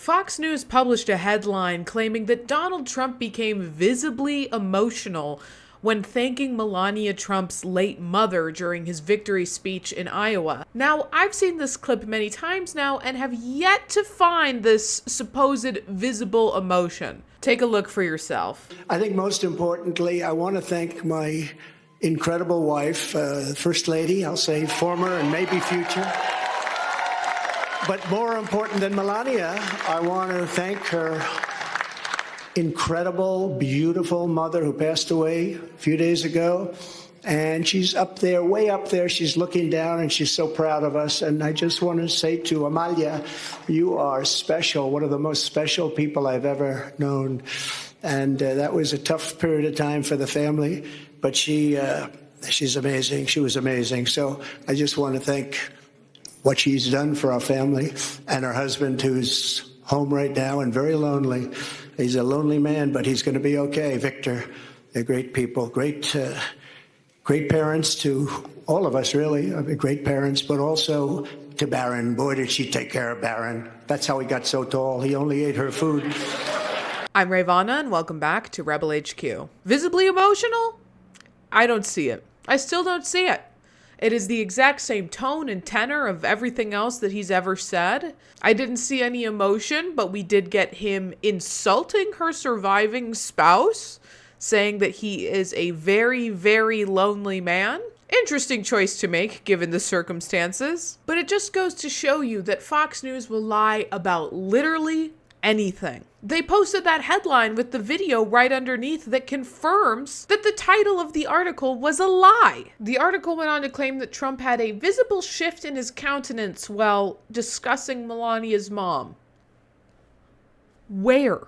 Fox News published a headline claiming that Donald Trump became visibly emotional when thanking Melania Trump's late mother during his victory speech in Iowa. Now, I've seen this clip many times now and have yet to find this supposed visible emotion. Take a look for yourself. I think most importantly, I want to thank my incredible wife, First Lady, I'll say former and maybe future. But more important than Melania, I want to thank her incredible, beautiful mother who passed away a few days ago. And she's up there, way up there. She's looking down and she's so proud of us. And I just want to say to Amalia, you are special, one of the most special people I've ever known. And that was a tough period of time for the family. But she's amazing. She was amazing. So I just want to thank what she's done for our family and her husband, who's home right now and very lonely. He's a lonely man, but he's going to be okay. Victor, they're great people, great parents to all of us, really. Great parents, but also to Barron. Boy, did she take care of Barron. That's how he got so tall. He only ate her food. I'm Rayy Vana, and welcome back to Rebel HQ. Visibly emotional? I don't see it. I still don't see it. It is the exact same tone and tenor of everything else that he's ever said. I didn't see any emotion, but we did get him insulting her surviving spouse, saying that he is a very, very lonely man. Interesting choice to make, given the circumstances. But it just goes to show you that Fox News will lie about literally anything. They posted that headline with the video right underneath that confirms that the title of the article was a lie. The article went on to claim that Trump had a visible shift in his countenance while discussing Melania's mom. Where?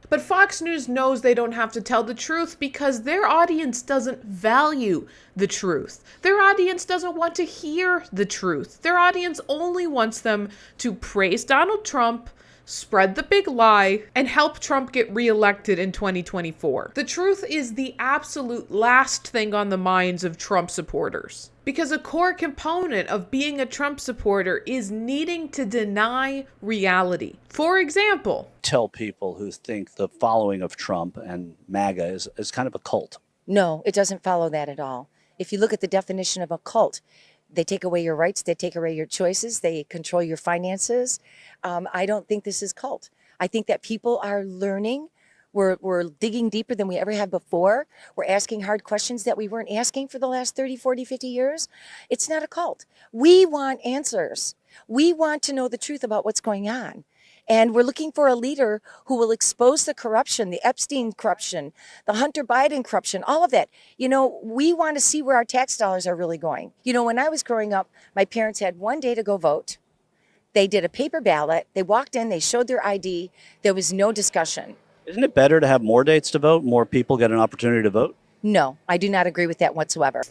But Fox News knows they don't have to tell the truth because their audience doesn't value the truth. Their audience doesn't want to hear the truth. Their audience only wants them to praise Donald Trump, spread the big lie, and help Trump get reelected in 2024. The truth is the absolute last thing on the minds of Trump supporters. Because a core component of being a Trump supporter is needing to deny reality. For example, tell people who think the following of Trump and MAGA is kind of a cult. No, it doesn't follow that at all. If you look at the definition of a cult, they take away your rights, they take away your choices, they control your finances. I don't think this is cult. I think that people are learning. We're digging deeper than we ever have before. We're asking hard questions that we weren't asking for the last 30, 40, 50 years. It's not a cult. We want answers. We want to know the truth about what's going on. And we're looking for a leader who will expose the corruption, the Epstein corruption, the Hunter Biden corruption, all of that. You know, we want to see where our tax dollars are really going. You know, when I was growing up, my parents had one day to go vote. They did a paper ballot. They walked in, they showed their ID. There was no discussion. Isn't it better to have more dates to vote, more people get an opportunity to vote? No, I do not agree with that whatsoever.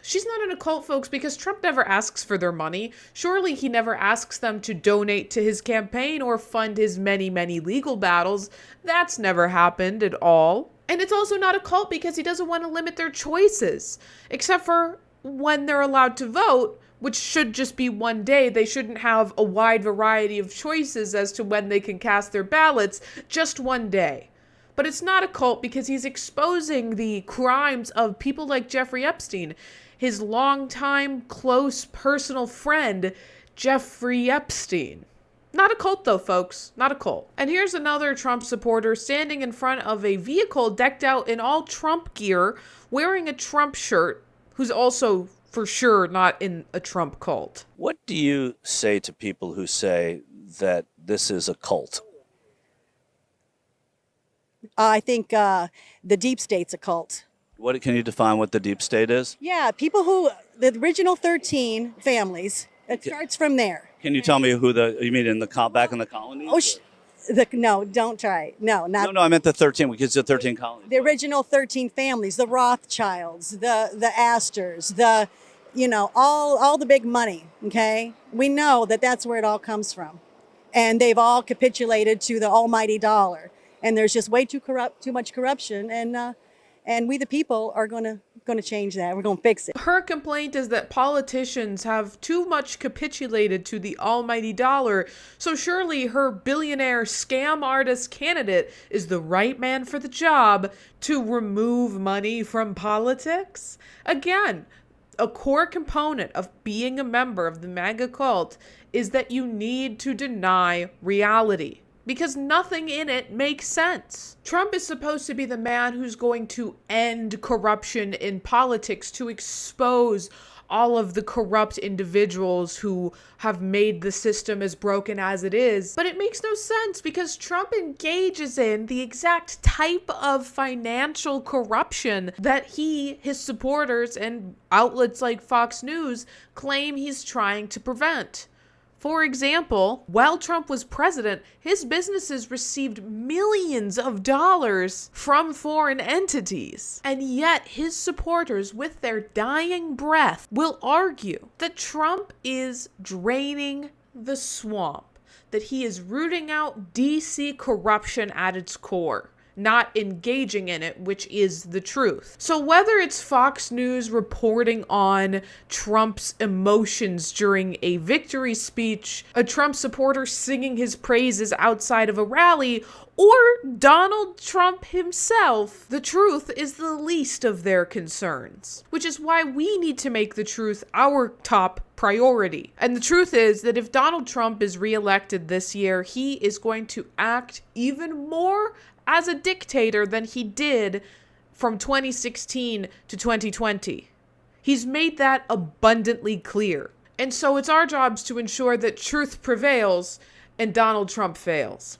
she's not in a cult, folks, because Trump never asks for their money. Surely he never asks them to donate to his campaign or fund his many, many legal battles. That's never happened at all. And it's also not a cult because he doesn't want to limit their choices, except for when they're allowed to vote, which should just be one day. They shouldn't have a wide variety of choices as to when they can cast their ballots, just one day. But it's not a cult because he's exposing the crimes of people like Jeffrey Epstein, his longtime close personal friend, Jeffrey Epstein. Not a cult though, folks. Not a cult. And here's another Trump supporter standing in front of a vehicle decked out in all Trump gear, wearing a Trump shirt, who's also for sure not in a Trump cult. What do you say to people who say that this is a cult? I think the deep state's a cult. What can you define what the deep state is? Yeah, people who, the original 13 families, it starts from there. Can you tell me who you mean in the back in the colonies? Oh, no, don't try. No, not. No, I meant the 13, because the 13 colonies. The original 13 families, the Rothschilds, the Astors, all the big money, okay? We know that that's where it all comes from. And they've all capitulated to the almighty dollar. And there's just way too much corruption, and we the people are going to going to change that. We're going to fix it. Her complaint is that politicians have too much capitulated to the almighty dollar, so surely her billionaire scam artist candidate is the right man for the job to remove money from politics? Again, a core component of being a member of the MAGA cult is that you need to deny reality, because nothing in it makes sense. Trump is supposed to be the man who's going to end corruption in politics, to expose all of the corrupt individuals who have made the system as broken as it is. But it makes no sense, because Trump engages in the exact type of financial corruption that he, his supporters, and outlets like Fox News claim he's trying to prevent. For example, while Trump was president, his businesses received millions of dollars from foreign entities. And yet his supporters, with their dying breath, will argue that Trump is draining the swamp, that he is rooting out DC corruption at its core, not engaging in it, which is the truth. So whether it's Fox News reporting on Trump's emotions during a victory speech, a Trump supporter singing his praises outside of a rally, or Donald Trump himself, the truth is the least of their concerns. Which is why we need to make the truth our top priority. And the truth is that if Donald Trump is reelected this year, he is going to act even more as a dictator than he did from 2016 to 2020. He's made that abundantly clear. And so it's our jobs to ensure that truth prevails and Donald Trump fails.